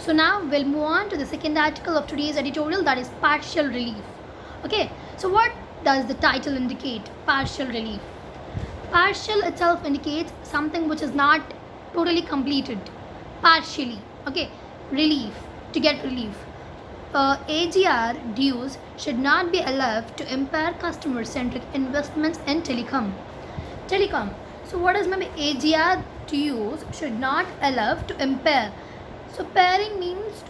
So now we'll move on to the second article of today's editorial, that is partial relief. Okay, so what does the title indicate? Partial relief. Partial itself indicates something which is not totally completed, partially. Okay, relief, to get relief. AGR dues should not be allowed to impair customer-centric investments in telecom. So what does mean by AGR dues should not allow to impair? So pairing means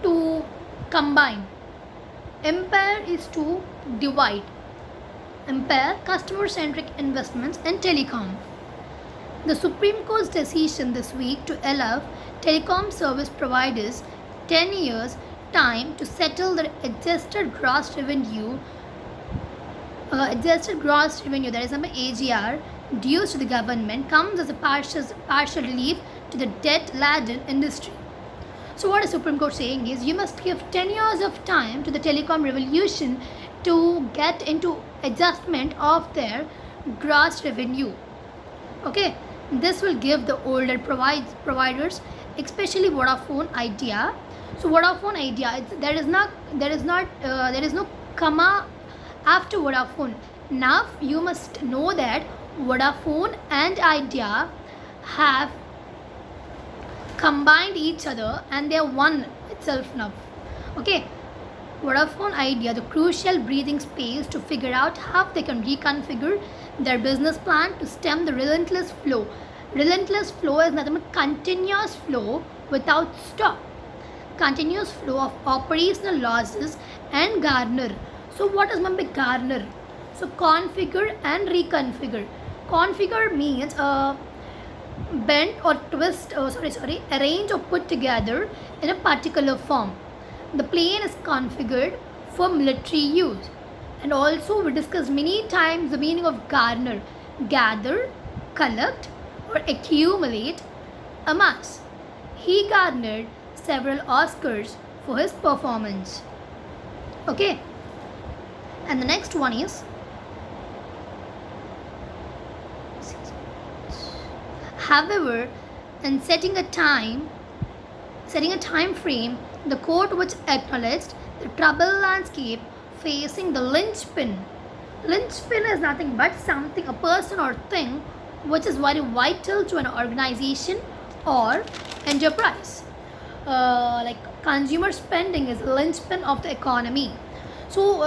to combine. Impair is to divide. Impair customer-centric investments in telecom. The Supreme Court's decision this week to allow telecom service providers 10 years time to settle their adjusted gross revenue, that is number AGR, dues to the government, comes as a partial relief to the debt-laden industry. So what the Supreme Court saying is, you must give 10 years of time to the telecom revolution to get into adjustment of their gross revenue. Okay, this will give the older providers, especially Vodafone Idea. So Vodafone Idea, there is no comma after Vodafone. Now you must know that Vodafone and Idea have combined each other and they are one itself now. Okay, Vodafone Idea the crucial breathing space to figure out how they can reconfigure their business plan to stem the relentless flow. Relentless flow is nothing but continuous flow without stop. Continuous flow of operational losses and garner. So what does mean by garner? So configure and reconfigure. Configure means bend or twist, arrange or put together in a particular form. The plane is configured for military use. And also we discussed many times the meaning of garner. Gather, collect or accumulate, amass. He garnered several Oscars for his performance. Okay, and the next one is, however, in setting a time frame, the court which acknowledged the troubled landscape facing the linchpin. Linchpin is nothing but something, a person or thing which is very vital to an organization or enterprise. Like consumer spending is linchpin of the economy. So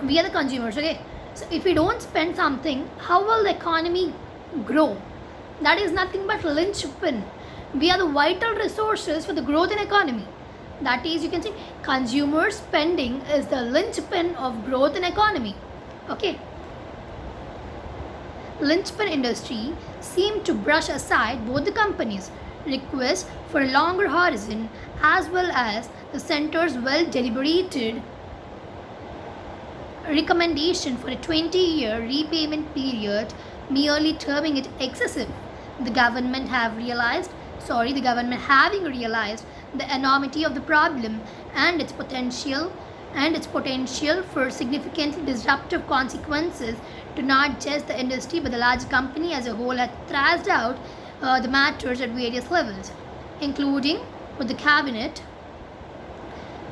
we are the consumers, okay? So if we don't spend something, how will the economy grow? That is nothing but linchpin. We are the vital resources for the growth in economy. That is, you can say consumer spending is the linchpin of growth in economy. Okay. Linchpin industry seemed to brush aside both the companies' requests for a longer horizon as well as the center's well deliberated recommendation for a 20-year repayment period, merely terming it excessive. The government having realized the enormity of the problem and its potential for significantly disruptive consequences to not just the industry but the large company as a whole, had thrashed out the matters at various levels, including with the cabinet.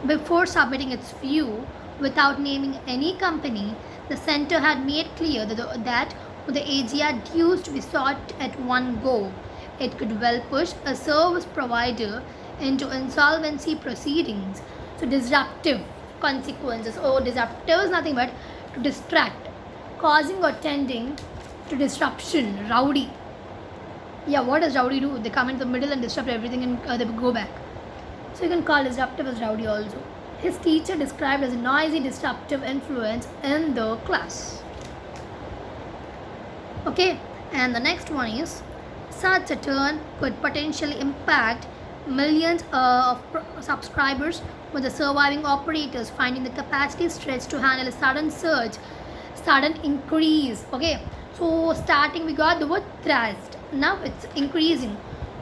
Before submitting its view without naming any company, the centre had made clear that with the AGR dues to be sought at one go, it could well push a service provider into insolvency proceedings. So disruptive consequences. Disruptive is nothing but to distract, causing or tending to disruption. Rowdy. Yeah, what does rowdy do? They come in the middle and disrupt everything and they go back. So you can call disruptive as rowdy also. His teacher described as a noisy, disruptive influence in the class. Okay, and the next one is, such a turn could potentially impact millions of subscribers, with the surviving operators finding the capacity stretched to handle a sudden increase. Okay, so starting we got the word thrust. Now it's increasing.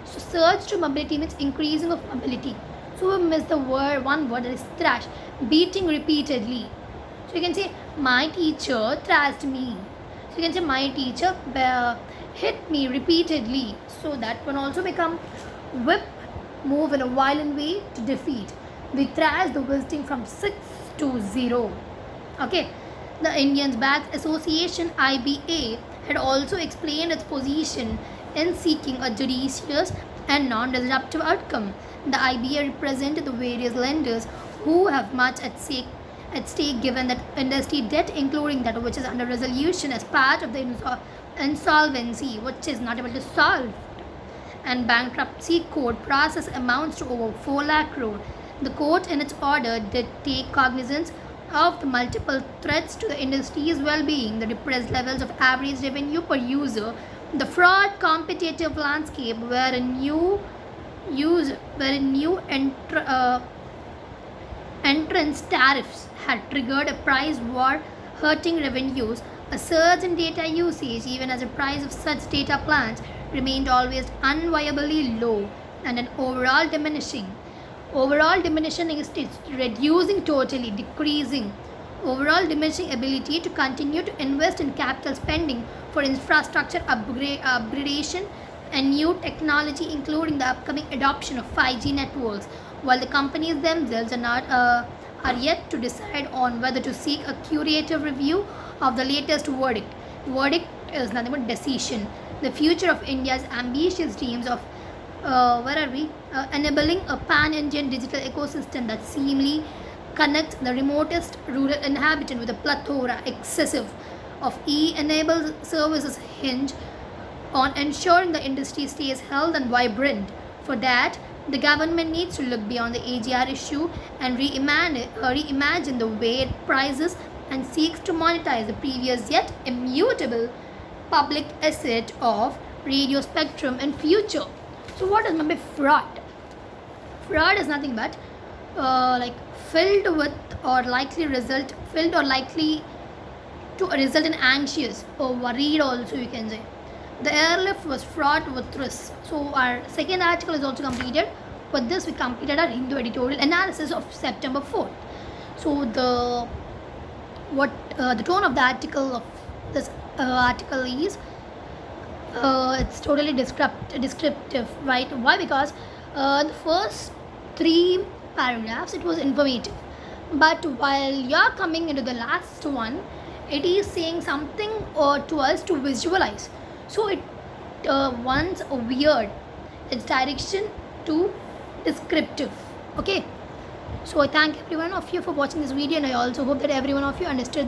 So surge to mobility means increasing of mobility. So we miss the one word, that is thrash, beating repeatedly. So you can say my teacher thrashed me. So you can say my teacher hit me repeatedly. So that can also become whip move in a violent way to defeat. We thrashed the visiting from 6-0. Okay, the Indians Bags Association (IBA) had also explained its position in seeking a judicious and non-disruptive outcome. The IBA represented the various lenders who have much at stake given that industry debt, including that which is under resolution as part of the insolvency, which is not able to solve, and bankruptcy court process amounts to over 4 lakh crore. The court in its order did take cognizance of the multiple threats to the industry's well-being, the depressed levels of average revenue per user, the fraud competitive landscape wherein new entrance tariffs had triggered a price war, hurting revenues, a surge in data usage even as the price of such data plans remained always unviably low, and an overall diminishing is reducing totally, decreasing overall diminishing ability to continue to invest in capital spending for infrastructure upgradation and new technology, including the upcoming adoption of 5G networks, while the companies themselves are yet to decide on whether to seek a curative review of the latest verdict. Verdict is nothing but decision. The future of India's ambitious dreams of enabling a pan-Indian digital ecosystem that seamlessly connects the remotest rural inhabitant with a plethora excessive of e-enabled services hinge on ensuring the industry stays healthy and vibrant. For that, the government needs to look beyond the AGR issue and reimagine the way it prices and seeks to monetize the previous yet immutable public asset of radio spectrum in future. So what is meant by fraud? Fraud is nothing but like filled or likely to result in anxious or worried also, you can say. The airlift was fraught with risks. So our second article is also completed. With this we completed our Hindu editorial analysis of September 4th. So the tone of the article of this article is it's totally descriptive, right? Why? Because the first 3 paragraphs it was informative, but while you're coming into the last one, it is saying something to us to visualize. So it wants a weird its direction to descriptive. Okay, so I thank every one of you for watching this video, and I also hope that every one of you understood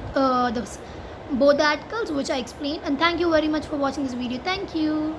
both the articles which I explained, and thank you very much for watching this video. Thank you.